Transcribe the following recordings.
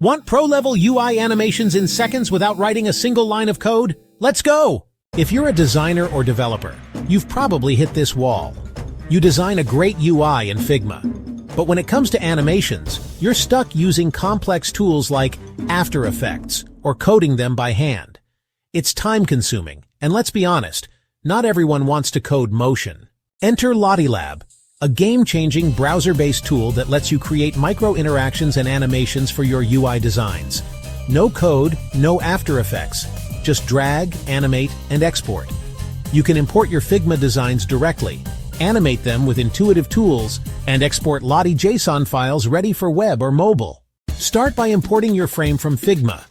Want pro-level UI animations in seconds without writing a single line of code? Let's go! If you're a designer or developer, you've probably hit this wall. You design a great UI in Figma. But when it comes to animations, you're stuck using complex tools like After Effects or coding them by hand. It's time-consuming, and let's be honest, not everyone wants to code motion. Enter LottieLab, a game-changing browser-based tool that lets you create micro-interactions and animations for your UI designs. No code, no After Effects, just drag, animate, and export. You can import your Figma designs directly, animate them with intuitive tools, and export Lottie JSON files ready for web or mobile. Start by importing your frame from Figma.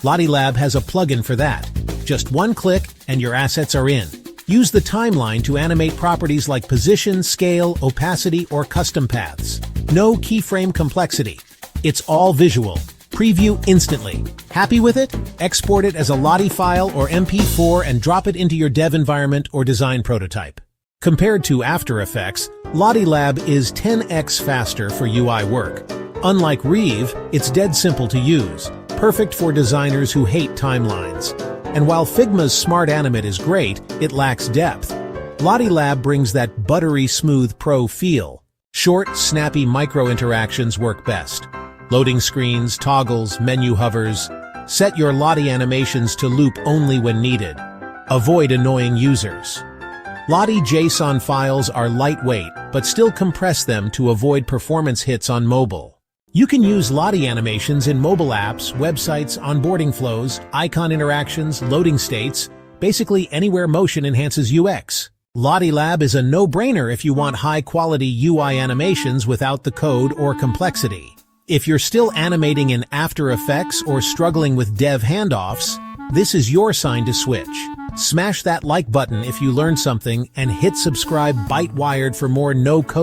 LottieLab has a plugin for that. Just one click, and your assets are in. Use the timeline to animate properties like position, scale, opacity, or custom paths. No keyframe complexity. It's all visual. Preview instantly. Happy with it? Export it as a Lottie file or MP4 and drop it into your dev environment or design prototype. Compared to After Effects, LottieLab is 10x faster for UI work. Unlike Rive, it's dead simple to use, perfect for designers who hate timelines. And while Figma's Smart Animate is great, it lacks depth. LottieLab brings that buttery smooth pro feel. Short, snappy micro-interactions work best. Loading screens, toggles, menu hovers. Set your Lottie animations to loop only when needed. Avoid annoying users. Lottie JSON files are lightweight, but still compress them to avoid performance hits on mobile. You can use Lottie animations in mobile apps, websites, onboarding flows, icon interactions, loading states, basically anywhere motion enhances UX. LottieLab is a no-brainer if you want high-quality UI animations without the code or complexity. If you're still animating in After Effects or struggling with dev handoffs, this is your sign to switch. Smash that like button if you learned something and hit subscribe bite-wired for more no-code